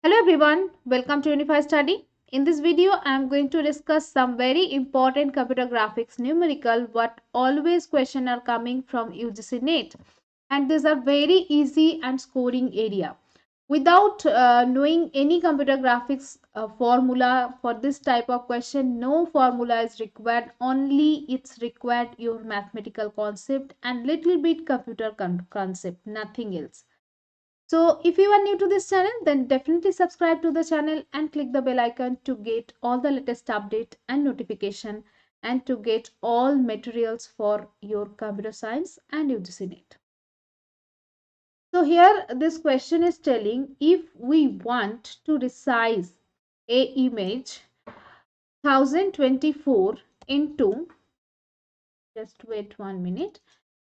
Hello everyone, welcome to Unify Study. In this video, I am going to discuss some very important computer graphics numerical what always question are coming from UGC NET, and these are very easy and scoring area. Without knowing any computer graphics formula for this type of question, no formula is required, only it's required your mathematical concept and little bit computer concept, nothing else. So if you are new to this channel, then definitely subscribe to the channel and click the bell icon to get all the latest update and notification and to get all materials for your computer science and UGC NET. So here this question is telling if we want to resize a image 1024 into, just wait 1 minute,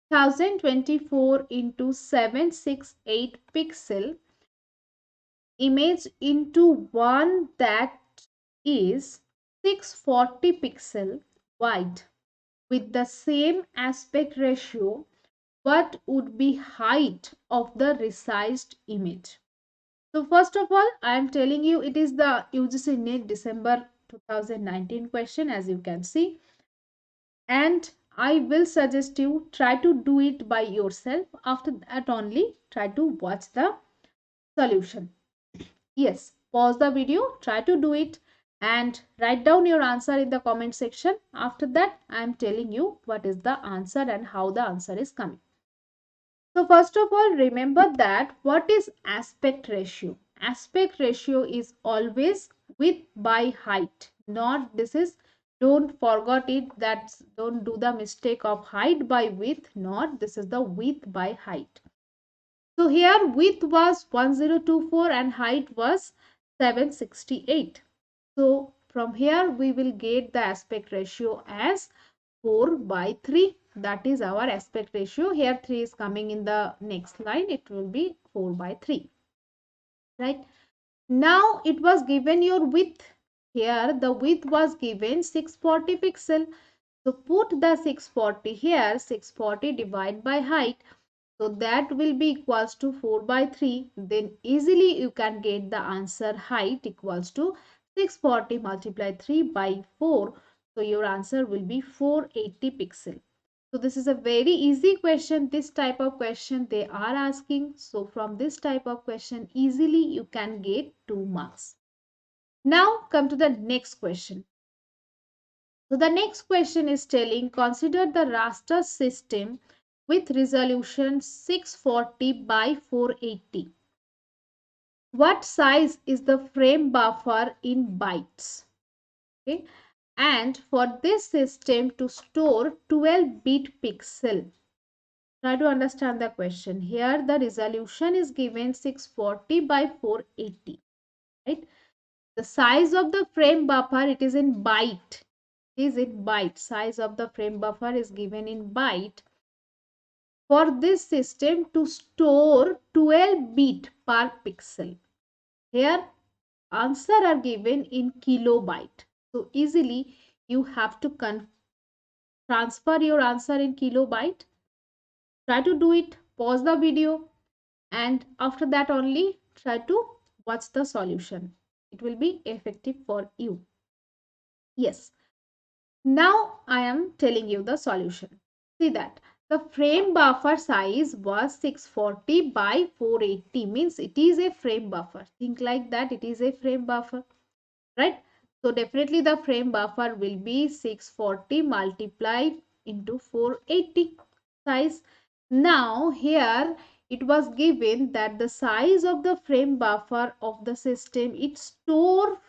1024 into 768 pixel image into one that is 640 pixel wide with the same aspect ratio, what would be height of the resized image? So first of all, I am telling you it is the UGC NET December 2019 question, as you can see, and I will suggest you try to do it by yourself. After that only try to watch the solution. Yes, pause the video, try to do it and write down your answer in the comment section. After that, I am telling you what is the answer and how the answer is coming. So first of all, remember that what is aspect ratio? Aspect ratio is always width by height. Not this is, don't forget it, that don't do the mistake of height by width. Not this is the width by height. So here width was 1024 and height was 768. So from here we will get the aspect ratio as 4 by 3. That is our aspect ratio. Here 3 is coming in the next line. It will be 4 by 3. Right. Now it was given your width. Here the width was given 640 pixel. So put the 640 here. 640 divided by height. So that will be equals to 4 by 3. Then easily you can get the answer height equals to 640 multiplied 3 by 4. So your answer will be 480 pixel. So this is a very easy question. This type of question they are asking. So from this type of question easily you can get 2 marks. Now come to the next question. So the next question is telling consider the raster system with resolution 640 by 480. What size is the frame buffer in bytes? Okay. And for this system to store 12-bit pixel. Try to understand the question. Here the resolution is given 640 by 480. Right. The size of the frame buffer, it is in byte. Is in byte. Size of the frame buffer is given in byte. For this system to store 12 bit per pixel. Here answer are given in kilobyte. So easily you have to transfer your answer in kilobyte. Try to do it, pause the video and after that only try to watch the solution. It will be effective for you. Yes. Now I am telling you the solution. See that the frame buffer size was 640 by 480 means it is a frame buffer. Think like that, it is a frame buffer, right? So definitely the frame buffer will be 640 multiplied into 480 size. Now here it was given that the size of the frame buffer of the system, it store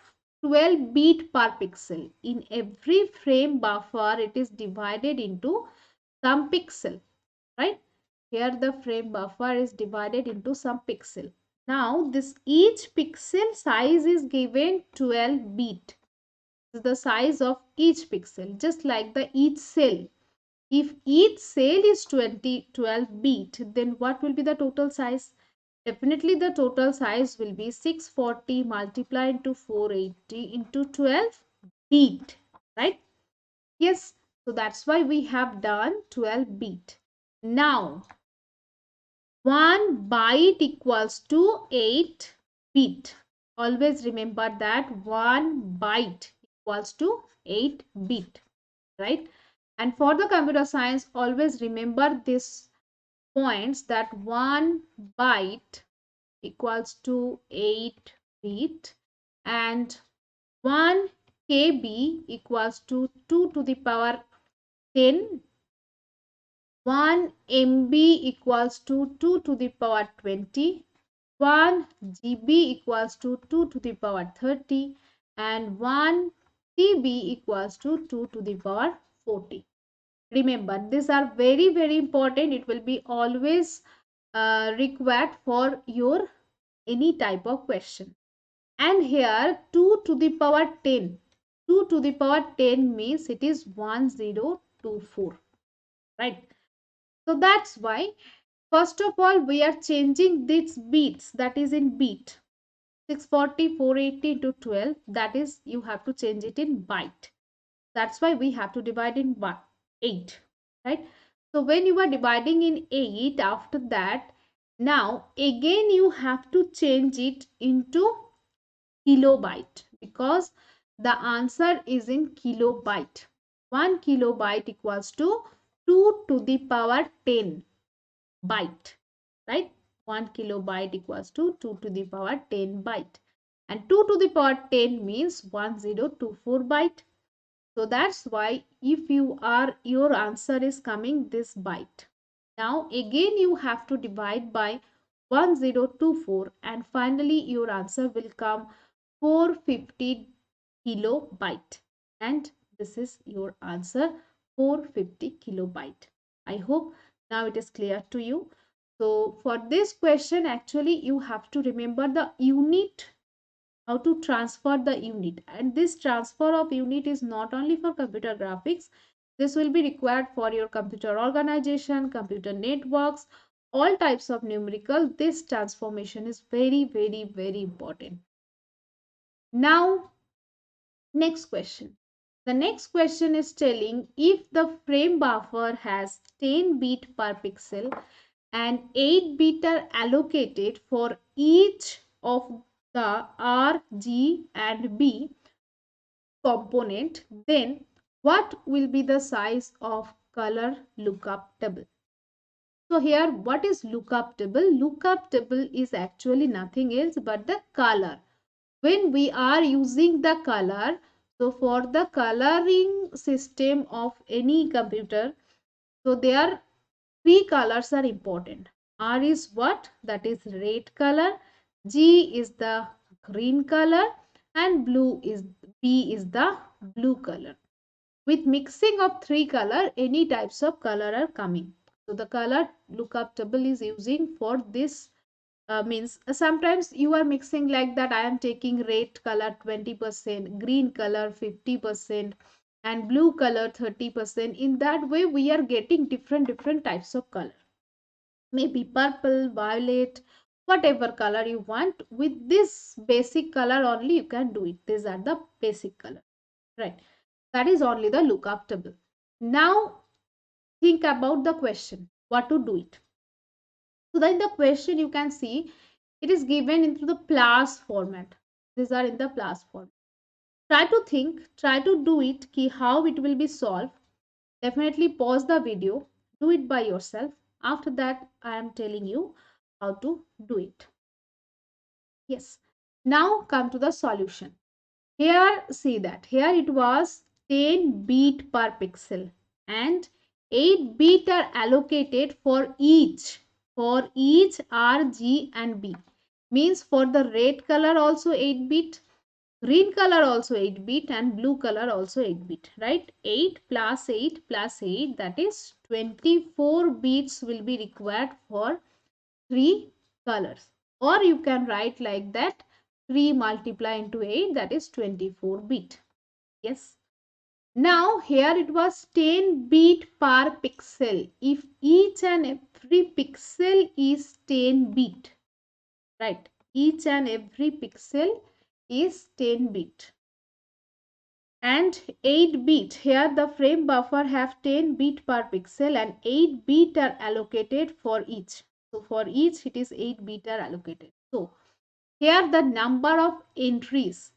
12 bit per pixel. In every frame buffer, it is divided into some pixel, right? Here the frame buffer is divided into some pixel. Now this each pixel size is given 12 bit. This is the size of each pixel, just like the each cell. If each cell is 12 bit, then what will be the total size? Definitely the total size will be 640 multiplied into 480 into 12 bit, right? Yes, so that's why we have done 12 bit. Now, 1 byte equals to 8 bit. Always remember that 1 byte equals to 8 bit, right? And for the computer science, always remember this points that 1 byte equals to 8 bit and 1 KB equals to 2 to the power 10. 1 MB equals to 2 to the power 20. 1 GB equals to 2 to the power 30 and 1 TB equals to 2 to the power 40. Remember, these are very, very important. It will be always required for your any type of question. And here 2 to the power 10. 2 to the power 10 means it is 1024, right? So that's why first of all we are changing these bits, that is in bit. 640, 480 into 12, that is you have to change it in byte. That's why we have to divide in 8, right? So when you are dividing in 8, after that, now again you have to change it into kilobyte because the answer is in kilobyte. 1 kilobyte equals to 2 to the power 10 byte, right? 1 kilobyte equals to 2 to the power 10 byte. And 2 to the power 10 means 1024 byte. So that's why if your answer is coming this byte. Now again you have to divide by 1024 and finally your answer will come 450 kilobyte. And this is your answer, 450 kilobyte. I hope now it is clear to you. So for this question actually you have to remember the unit, how to transfer the unit, and this transfer of unit is not only for computer graphics. This will be required for your computer organization, computer networks, all types of numerical. This transformation is very, very, very important. Now next question. The next question is telling if the frame buffer has 10 bit per pixel and 8 bit are allocated for each of the R, G and B component, then what will be the size of color lookup table? So here what is lookup table? Lookup table is actually nothing else but the color. When we are using the color, so for the coloring system of any computer, so there three colors are important. R is what? That is red color. G is the green color and B is the blue color. With mixing of three color, any types of color are coming. So the color lookup table is using for this means sometimes you are mixing like that. I am taking red color 20%, green color 50% and blue color 30%. In that way we are getting different types of color, maybe purple, violet, whatever color you want. With this basic color only you can do it. These are the basic color, right? That is only the lookup table. Now think about the question, what to do it. So then the question you can see it is given into the plus format. These are in the plus format. Try to think, try to do it, how it will be solved. Definitely pause the video, do it by yourself. After that, I am telling you how to do it. Yes. Now come to the solution. Here, see that. Here it was 10 bit per pixel and 8 bit are allocated for each R, G and B. Means for the red color also 8 bit, green color also 8 bit and blue color also 8 bit, right? 8 plus 8 plus 8, that is 24 bits will be required for 3 colors. Or you can write like that, 3 multiply into 8, that is 24 bit. Yes. Now here it was 10 bit per pixel. If each and every pixel is 10 bit, right? Each and every pixel is 10 bit. And 8 bit, here the frame buffer have 10 bit per pixel and 8 bit are allocated for each. So for each it is 8 bit are allocated. So Here the number of entries.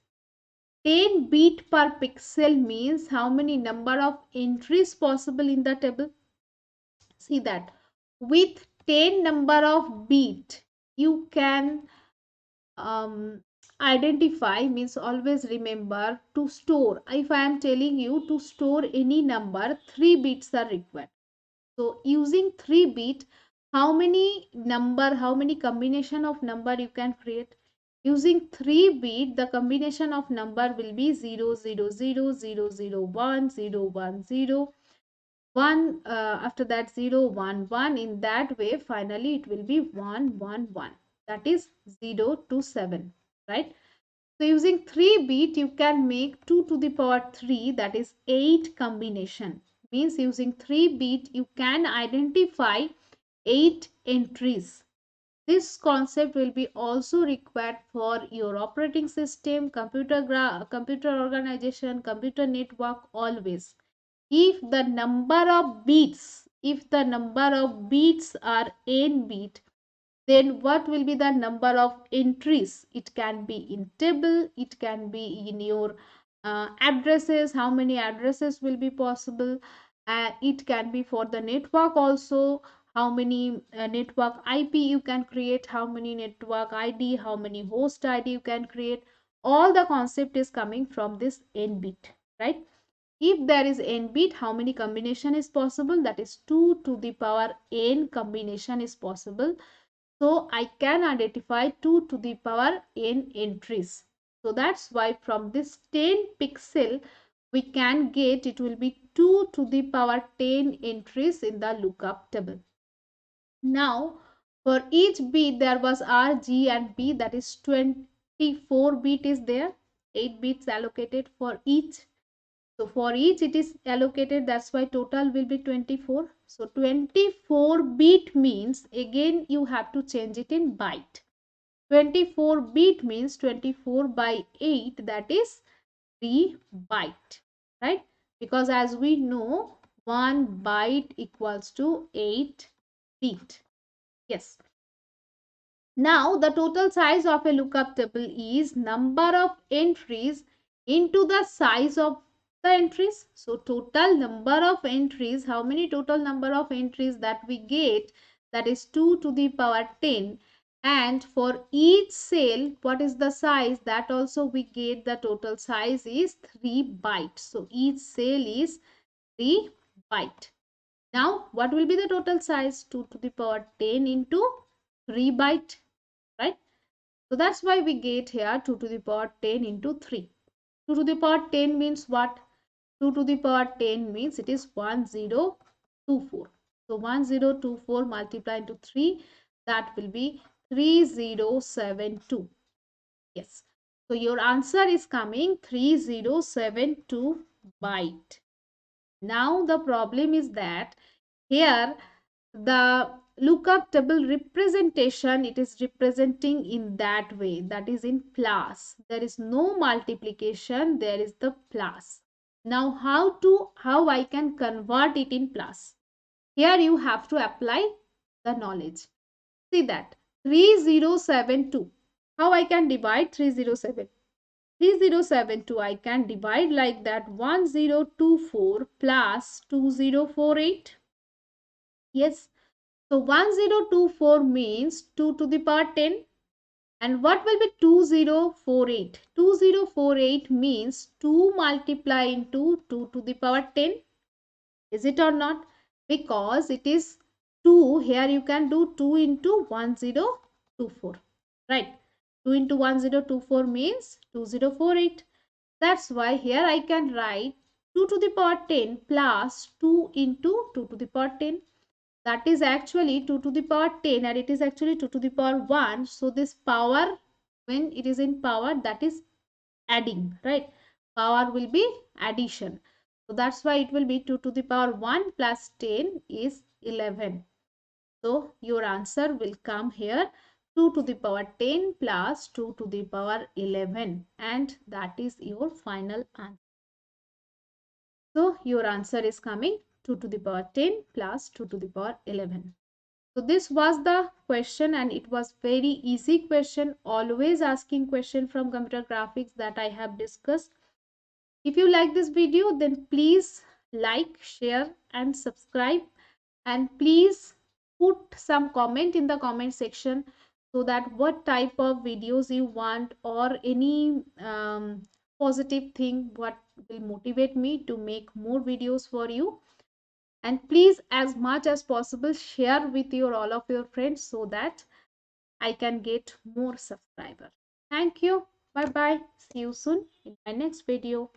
10 bit per pixel means how many number of entries possible in the table. See that with 10 number of bit you can identify, means always remember to store. If I am telling you to store any number, 3 bits are required. So using 3 bit, how many number, how many combination of number you can create? Using 3 bit, the combination of number will be 0 0 0 0 0 1 0 1 0 1, after that 0 1 1. In that way finally it will be 1 1 1, that is 0 to 7, right? So using 3 bit you can make 2 to the power 3, that is 8 combination. Means using 3 bit you can identify 8 entries. This concept will be also required for your operating system, computer organization, computer network always. If the number of bits are n bit, then what will be the number of entries? It can be in table, it can be in your addresses, how many addresses will be possible. It can be for the network also, how many network IP you can create, how many network ID, how many host ID you can create. All the concept is coming from this n bit, right? If there is n bit, how many combination is possible? That is 2 to the power n combination is possible. So I can identify 2 to the power n entries. So that's why from this 10 pixel we can get, it will be 2 to the power 10 entries in the lookup table. Now for each bit there was R, G and B, that is 24 bit is there, 8 bits allocated for each. So for each it is allocated, that's why total will be 24. So 24 bit means again you have to change it in byte. 24 bit means 24 by 8, that is 3 byte, right? Because as we know 1 byte equals to 8 bit. Yes. Now the total size of a lookup table is number of entries into the size of the entries. So total number of entries, how many total number of entries that we get, that is 2 to the power 10. And for each cell, what is the size, that also we get, the total size is 3 bytes. So each cell is 3 byte. Now what will be the total size? 2 to the power 10 into 3 byte, right? So that's why we get here 2 to the power 10 into 3. 2 to the power 10 means what? 2 to the power 10 means it is 1024. So 1024 multiplied into 3, that will be 3072. Yes. So your answer is coming 3072 byte. Now the problem is that here the lookup table representation, it is representing in that way, that is in plus. There is no multiplication, there is the plus. Now how I can convert it in plus? Here you have to apply the knowledge. See that 3072, how I can divide 307? 3072 I can divide like that, 1024 plus 2048. Yes. So 1024 means 2 to the power 10. And what will be 2048? 2048 means 2 multiply into 2 to the power 10. Is it or not? Because it is 2. Here you can do 2 into 1024. Right. 2 into 1024 means 2048. That's why here I can write 2 to the power 10 plus 2 into 2 to the power 10. That is actually 2 to the power 10 and it is actually 2 to the power 1. So this power, when it is in power, that is adding, right? Power will be addition. So that's why it will be 2 to the power 1 plus 10 is 11. So your answer will come here 2 to the power 10 plus 2 to the power 11, and that is your final answer. So your answer is coming 2 to the power 10 plus 2 to the power 11. So this was the question, and it was very easy question, always asking question from computer graphics that I have discussed. If you like this video, then please like, share and subscribe, and please put some comment in the comment section so that what type of videos you want, or any positive thing what will motivate me to make more videos for you. And please, as much as possible, share with your all of your friends so that I can get more subscribers. Thank you. Bye bye. See you soon in my next video.